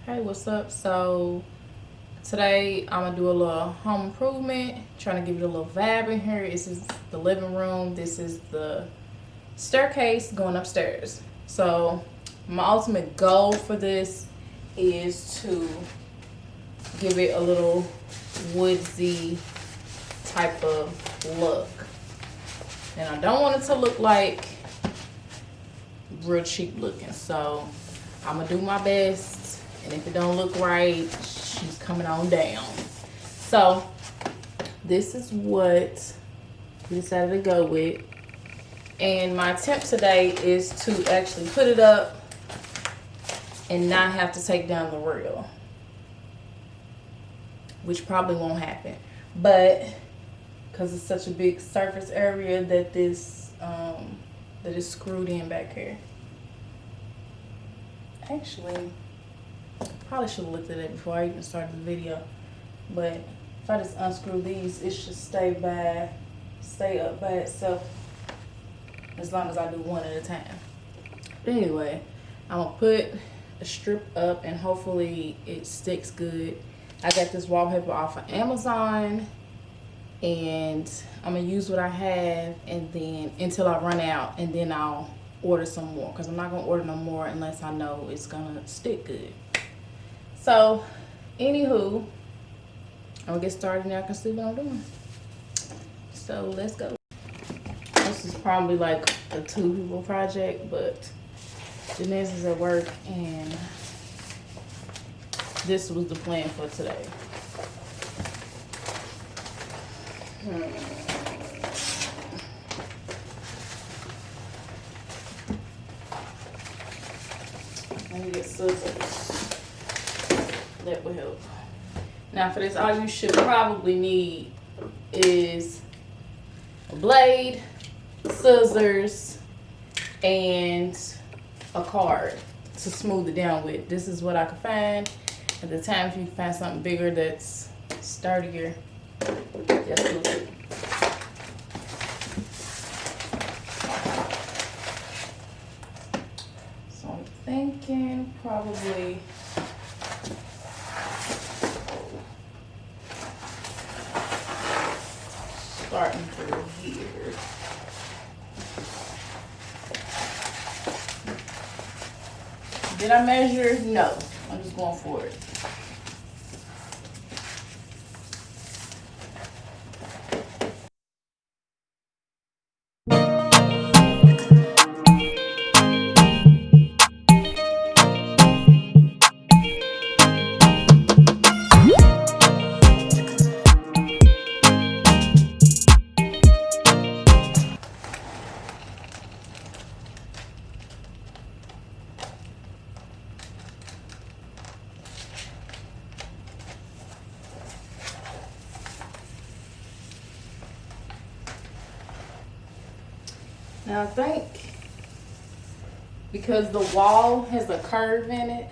Hey, what's up? So today I'm gonna do a little home improvement, trying to give it a little vibe in here. This is the living room. This is the staircase going upstairs. So my ultimate goal for this is to give it a little woodsy type of look. And I don't want it to look like real cheap looking. So I'm gonna do my best. And if it don't look right, she's coming on down. So this is what we decided to go with. And my attempt today is to actually put it up and not have to take down the rail, which probably won't happen. But because it's such a big surface area that this that is screwed in back here. Actually, probably should have looked at it before I even started the video. But if I just unscrew these, it should stay up by itself as long as I do one at a time. But anyway, I'm gonna put a strip up and hopefully it sticks good. I got this wallpaper off of Amazon and I'm gonna use what I have and then until I run out, and then I'll order some more, because I'm not gonna order no more unless I know it's gonna stick good. So anywho, I'm gonna get started and I can see what I'm doing. So let's go. This is probably like a 2 people project, but Janice is at work and this was the plan for today. Let me get scissors. That will help. Now for this, all you should probably need is a blade, scissors, and a card to smooth it down with. This is what I could find. At the time, if you find something bigger that's sturdier, that's good. So I'm thinking probably starting through here. Did I measure? No. I'm just going for it. Now I think because the wall has a curve in it,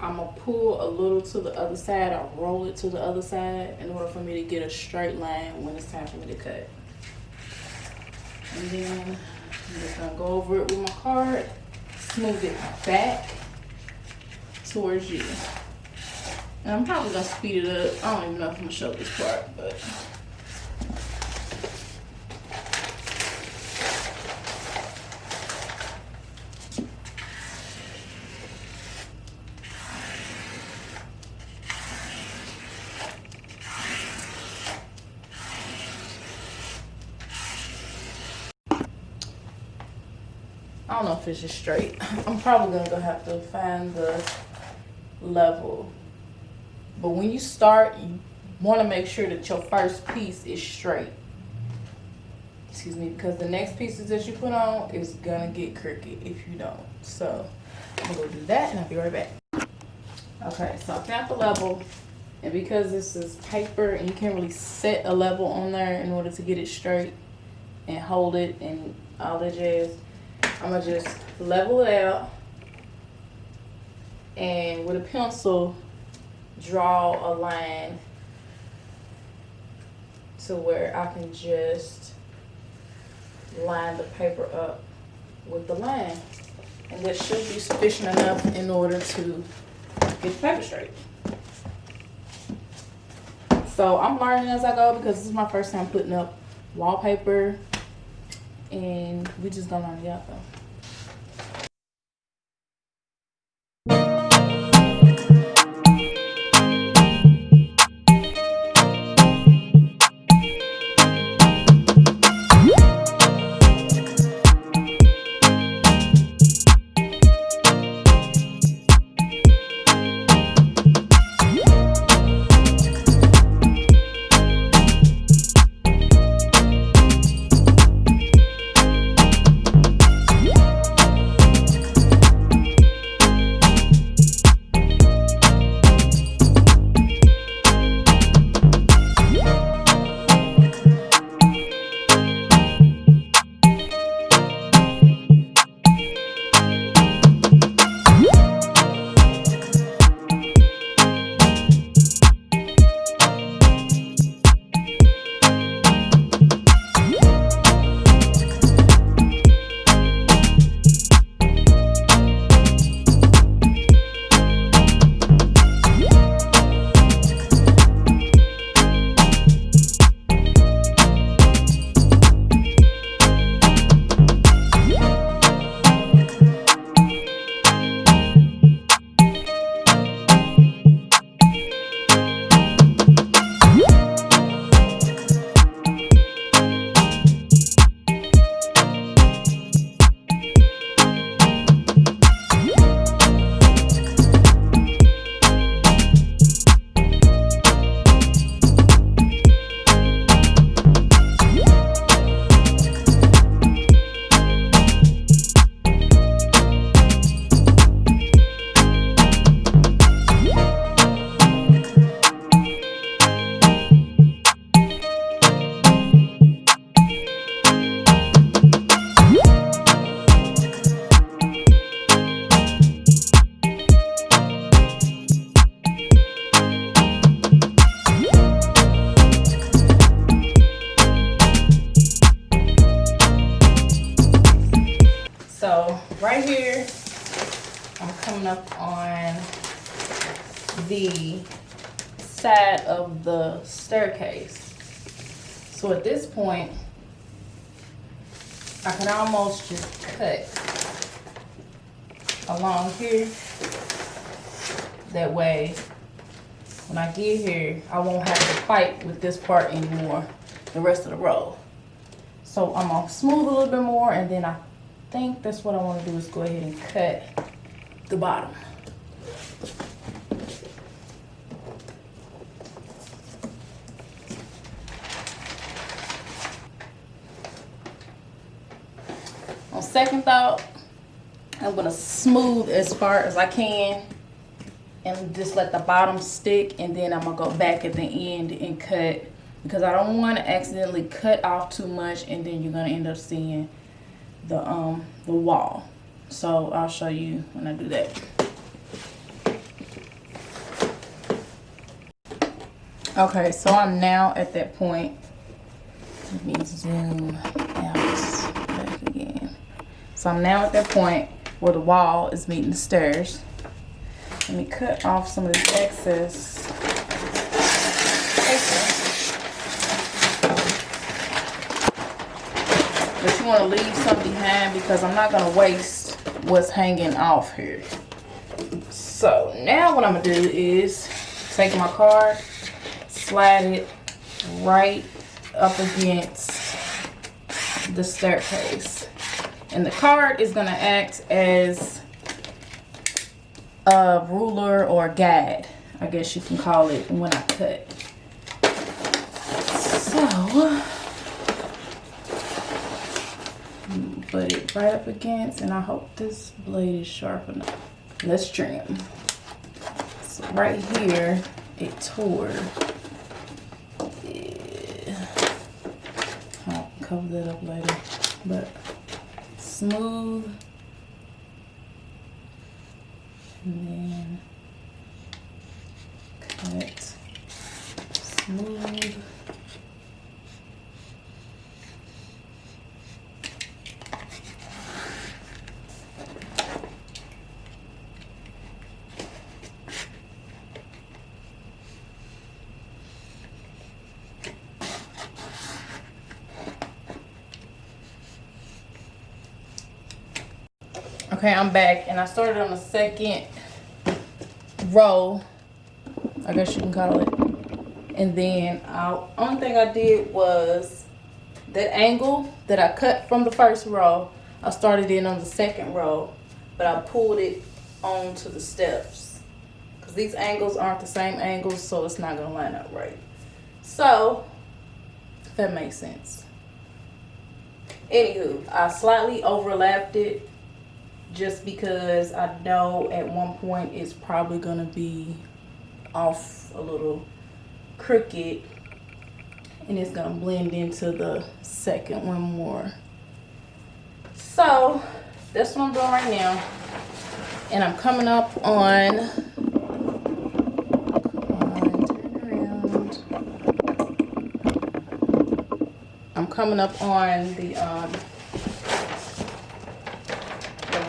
I'm gonna pull a little to the other side or roll it to the other side in order for me to get a straight line when it's time for me to cut. And then I'm just gonna go over it with my card, smooth it back towards you. And I'm probably gonna speed it up. I don't even know if I'm gonna show this part, but I don't know if it's just straight. I'm probably gonna have to find the level. But when you start, you wanna make sure that your first piece is straight. Excuse me, because the next pieces that you put on is gonna get crooked if you don't. So I'm gonna go do that and I'll be right back. Okay, so I found the level. And because this is paper and you can't really set a level on there in order to get it straight and hold it and all that jazz, I'm gonna just level it out and with a pencil draw a line to where I can just line the paper up with the line. And that should be sufficient enough in order to get the paper straight. So I'm learning as I go because this is my first time putting up wallpaper, and we just gonna learn it out though. So right here, I'm coming up on the side of the staircase. So at this point, I can almost just cut along here. That way, when I get here, I won't have to fight with this part anymore, the rest of the row. So I'm gonna smooth a little bit more, and then I think that's what I want to do is go ahead and cut the bottom. On second thought, I'm gonna smooth as far as I can and just let the bottom stick, and then I'm gonna go back at the end and cut, because I don't want to accidentally cut off too much and then you're gonna end up seeing the wall. So I'll show you when I do that. Okay, so I'm now at that point. Let me zoom out back again. So I'm now at that point where the wall is meeting the stairs. Let me cut off some of this excess paper. But you want to leave some behind because I'm not going to waste what's hanging off here. So now what I'm going to do is take my card, slide it right up against the staircase. And the card is going to act as a ruler or guide, I guess you can call it, when I cut. So put it right up against, and I hope this blade is sharp enough. Let's trim. So right here it tore. Yeah. I'll cover that up later, but smooth, and then cut, smooth. Okay, I'm back, and I started on the second row, I guess you can call it. And then only thing I did was that angle that I cut from the first row, I started in on the second row, but I pulled it onto the steps because these angles aren't the same angles, so it's not gonna line up right. So if that makes sense. Anywho, I slightly overlapped it just because I know at one point it's probably gonna be off a little crooked, and it's gonna blend into the second one more. So that's what I'm doing right now, and I'm coming up on, I'm coming up on the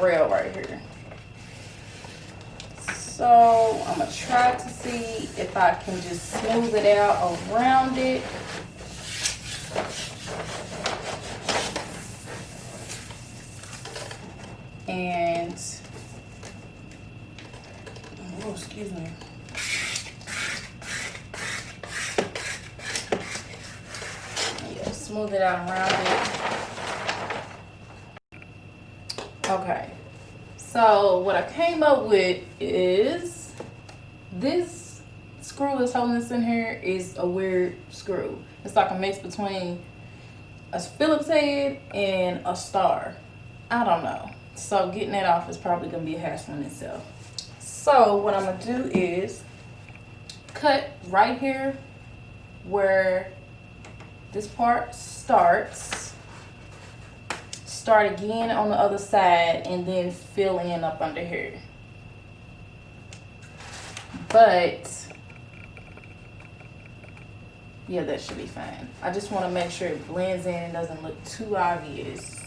rail right here. So I'm gonna try to see if I can just smooth it out around it. And, oh, excuse me. Yeah, smooth it out around it. Okay. So what I came up with is this screw that's holding this in here is a weird screw. It's like a mix between a Phillips head and a star. I don't know. So getting that off is probably gonna be a hassle in itself. So what I'm gonna do is cut right here where this part starts. Start again on the other side and then fill in up under here. But yeah, that should be fine. I just want to make sure it blends in and doesn't look too obvious.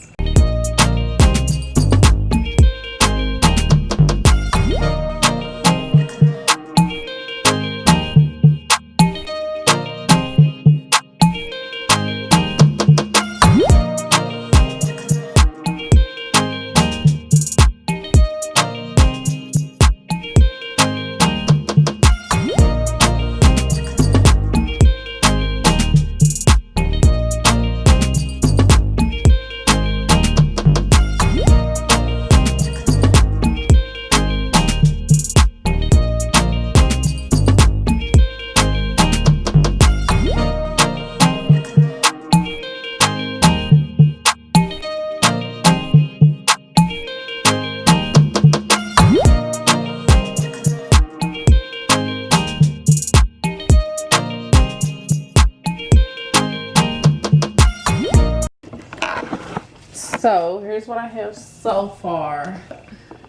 So here's what I have so far.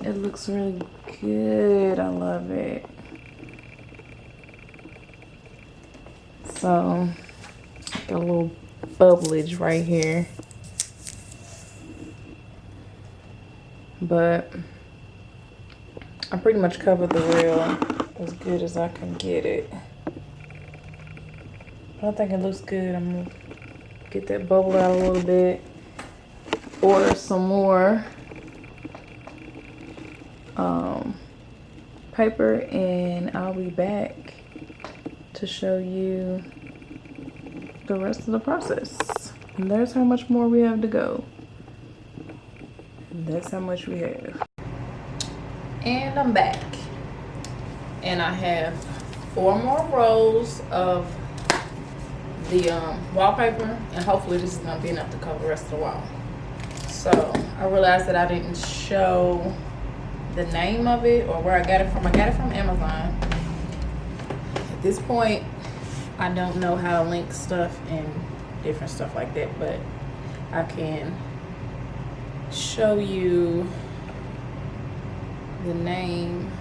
It looks really good. I love it. So got a little bubblage right here, but I pretty much covered the rail as good as I can get it. But I think it looks good. I'm gonna get that bubble out a little bit. Order some more paper, and I'll be back to show you the rest of the process. And there's how much more we have to go. That's how much we have. And I'm back, and I have 4 more rows of the wallpaper, and hopefully this is gonna be enough to cover the rest of the wall. So I realized that I didn't show the name of it or where I got it from. I got it from Amazon. At this point, I don't know how to link stuff and different stuff like that, but I can show you the name,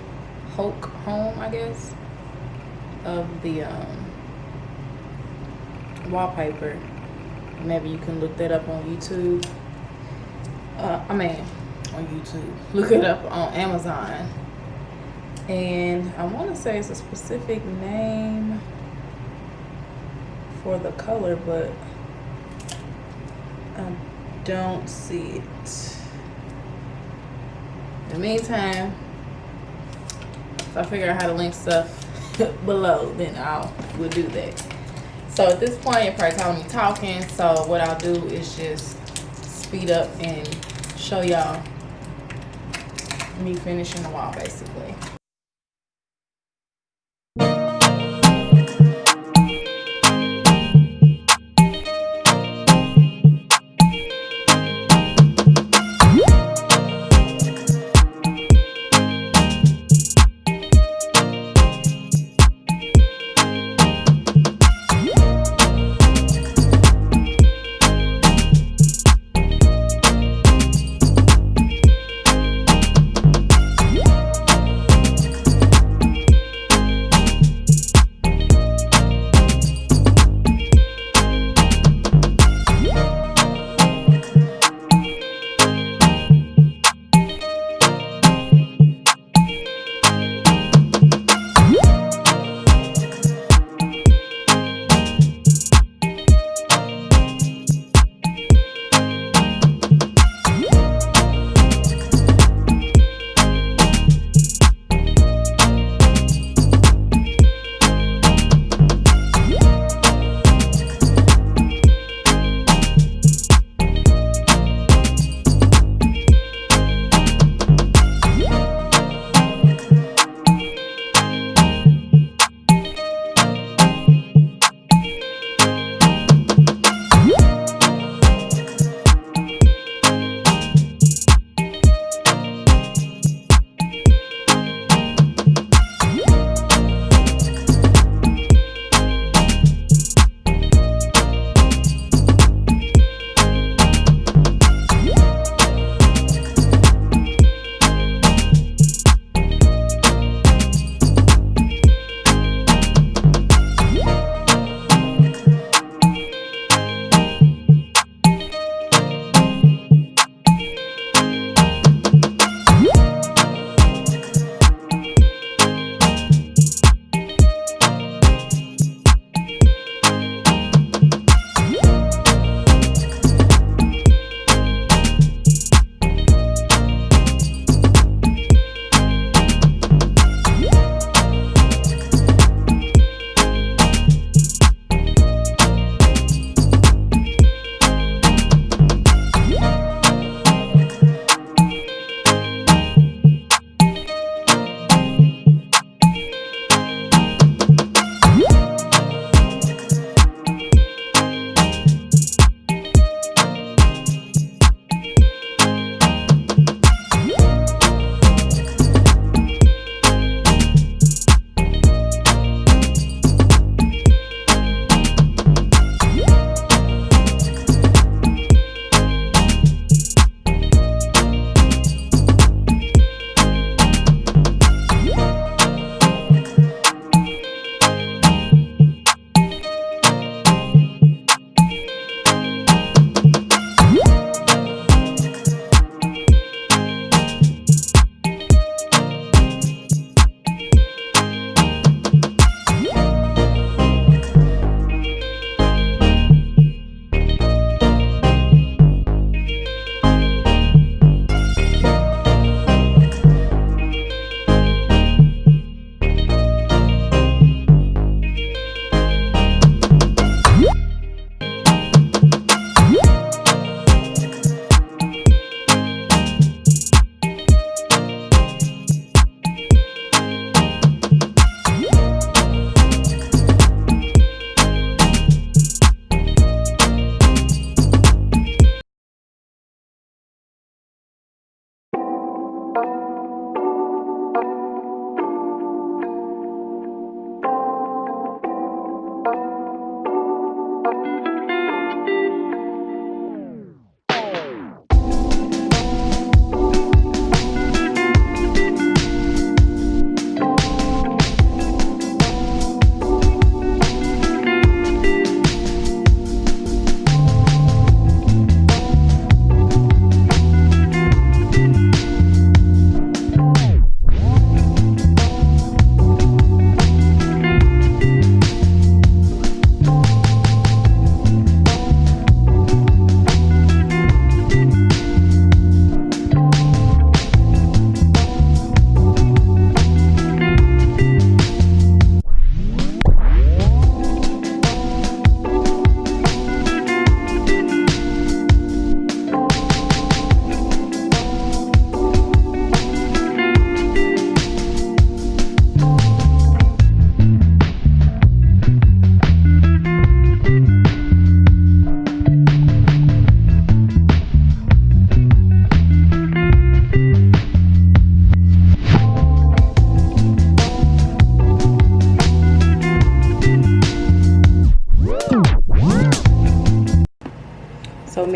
HaokHome, I guess, of the wallpaper. Maybe you can look that up on YouTube. On YouTube. Look it up on Amazon. And I want to say it's a specific name for the color, but I don't see it. the meantime, if I figure out how to link stuff below, then we'll do that. So at this point, you're probably calling me talking. So what I'll do is just speed up and show y'all me finishing the wall, basically.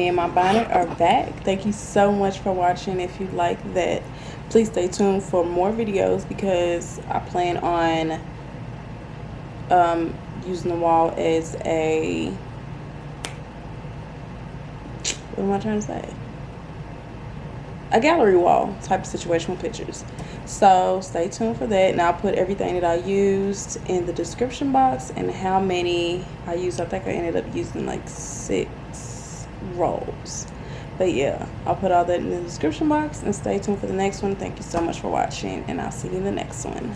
me and my bonnet are back. Thank you so much for watching. If you like that, please stay tuned for more videos because I plan on using the wall as a, what am I trying to say? A gallery wall type of situation with pictures. So stay tuned for that, and I'll put everything that I used in the description box and how many I used. I think I ended up using like 6 rolls, but yeah, I'll put all that in the description box, and stay tuned for the next one. Thank you so much for watching, and I'll see you in the next one.